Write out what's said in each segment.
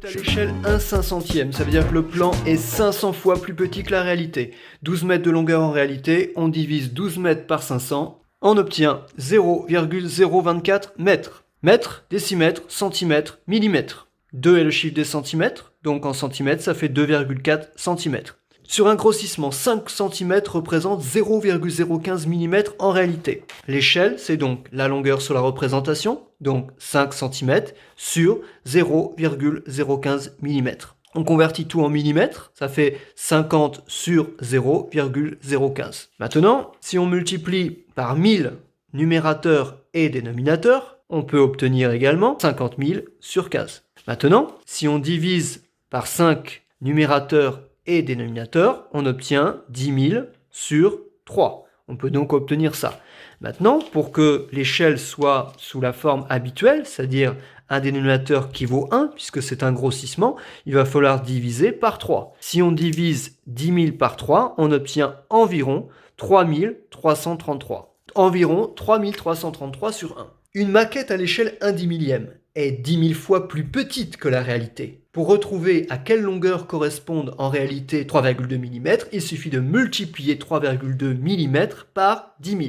à l'échelle 1/500e, ça veut dire que le plan est 500 fois plus petit que la réalité. 12 mètres de longueur en réalité, on divise 12 mètres par 500, on obtient 0,024 mètres. Mètres, décimètres, centimètres, millimètres. 2 est le chiffre des centimètres, donc en centimètres ça fait 2,4 cm. Sur un grossissement, 5 cm représente 0,015 mm en réalité. L'échelle, c'est donc la longueur sur la représentation, donc 5 cm sur 0,015 mm. On convertit tout en millimètres, ça fait 50 sur 0,015. Maintenant, si on multiplie par 1000 numérateur et dénominateur, on peut obtenir également 50 000 sur 15. Maintenant, si on divise par 5 numérateur et dénominateur, on obtient 10 000 sur 3. On peut donc obtenir ça. Maintenant, pour que l'échelle soit sous la forme habituelle, c'est-à-dire un dénominateur qui vaut 1, puisque c'est un grossissement, il va falloir diviser par 3. Si on divise 10 000 par 3, on obtient environ 3333. Environ 3333 sur 1. Une maquette à l'échelle 1/10000000 est 10 000 fois plus petite que la réalité. Pour retrouver à quelle longueur correspondent en réalité 3,2 mm, il suffit de multiplier 3,2 mm par 10 000.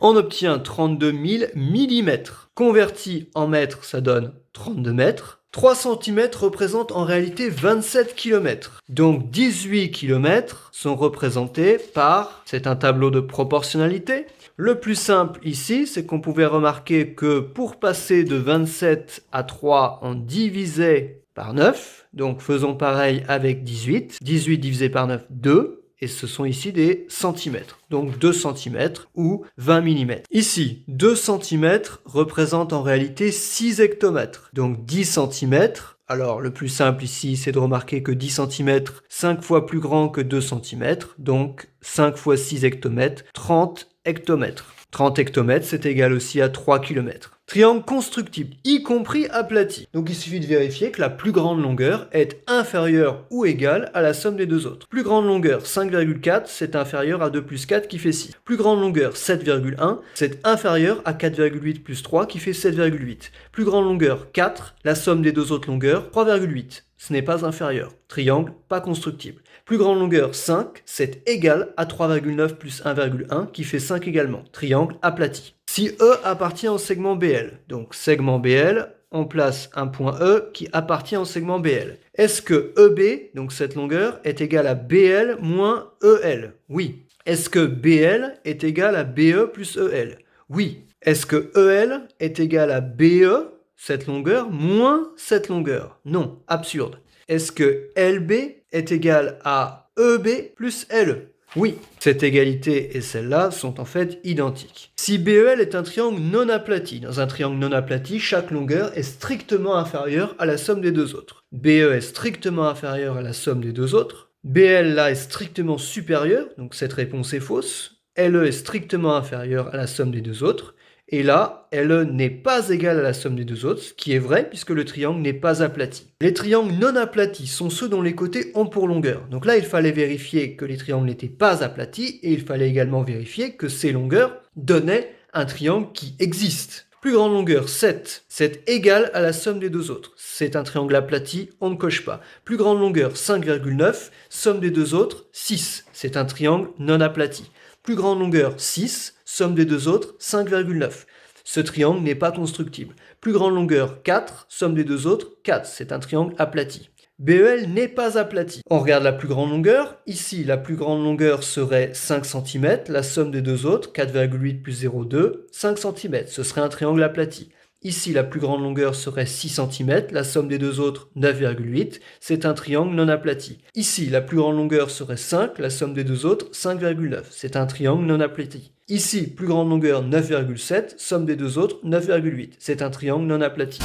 On obtient 32 000 mm. Converti en mètres, ça donne 32 mètres. 3 cm représentent en réalité 27 km. Donc 18 km sont représentés par, c'est un tableau de proportionnalité. Le plus simple ici, c'est qu'on pouvait remarquer que pour passer de 27 à 3, on divisait par 9. Donc faisons pareil avec 18. 18 divisé par 9, 2. Et ce sont ici des centimètres. Donc 2 cm ou 20 mm. Ici, 2 cm représentent en réalité 6 hectomètres. Donc 10 cm. Alors le plus simple ici, c'est de remarquer que 10 cm, 5 fois plus grand que 2 cm. Donc 5 fois 6 hectomètres, 30 hectomètres. 30 hectomètres, c'est égal aussi à 3 km. Triangle constructible, y compris aplati. Donc il suffit de vérifier que la plus grande longueur est inférieure ou égale à la somme des deux autres. Plus grande longueur 5,4, c'est inférieur à 2 plus 4 qui fait 6. Plus grande longueur 7,1, c'est inférieur à 4,8 plus 3 qui fait 7,8. Plus grande longueur 4, la somme des deux autres longueurs 3,8. Ce n'est pas inférieur. Triangle pas constructible. Plus grande longueur 5, c'est égal à 3,9 plus 1,1 qui fait 5 également. Triangle aplati. Si E appartient au segment BL, donc segment BL, on place un point E qui appartient au segment BL. Est-ce que EB, donc cette longueur, est égale à BL moins EL? Oui. Est-ce que BL est égal à BE plus EL? Oui. Est-ce que EL est égal à BE, cette longueur, moins cette longueur? Non, absurde. Est-ce que LB est égal à EB plus LE? Oui, cette égalité et celle-là sont en fait identiques. Si BEL est un triangle non aplati, dans un triangle non aplati, chaque longueur est strictement inférieure à la somme des deux autres. BE est strictement inférieur à la somme des deux autres. BL là est strictement supérieur, donc cette réponse est fausse. LE est strictement inférieur à la somme des deux autres. Et là, LE n'est pas égal à la somme des deux autres, ce qui est vrai puisque le triangle n'est pas aplati. Les triangles non aplatis sont ceux dont les côtés ont pour longueur. Donc là, il fallait vérifier que les triangles n'étaient pas aplatis et il fallait également vérifier que ces longueurs donnaient un triangle qui existe. Plus grande longueur 7, c'est égal à la somme des deux autres. C'est un triangle aplati, on ne coche pas. Plus grande longueur 5,9, somme des deux autres 6. C'est un triangle non aplati. Plus grande longueur 6, somme des deux autres 5,9. Ce triangle n'est pas constructible. Plus grande longueur 4, somme des deux autres 4. C'est un triangle aplati. BEL n'est pas aplati. On regarde la plus grande longueur. Ici, la plus grande longueur serait 5 cm. La somme des deux autres, 4,8 plus 0,2, 5 cm. Ce serait un triangle aplati. Ici, la plus grande longueur serait 6 cm, la somme des deux autres 9,8, c'est un triangle non aplati. Ici, la plus grande longueur serait 5, la somme des deux autres 5,9, c'est un triangle non aplati. Ici, plus grande longueur 9,7, somme des deux autres 9,8, c'est un triangle non aplati.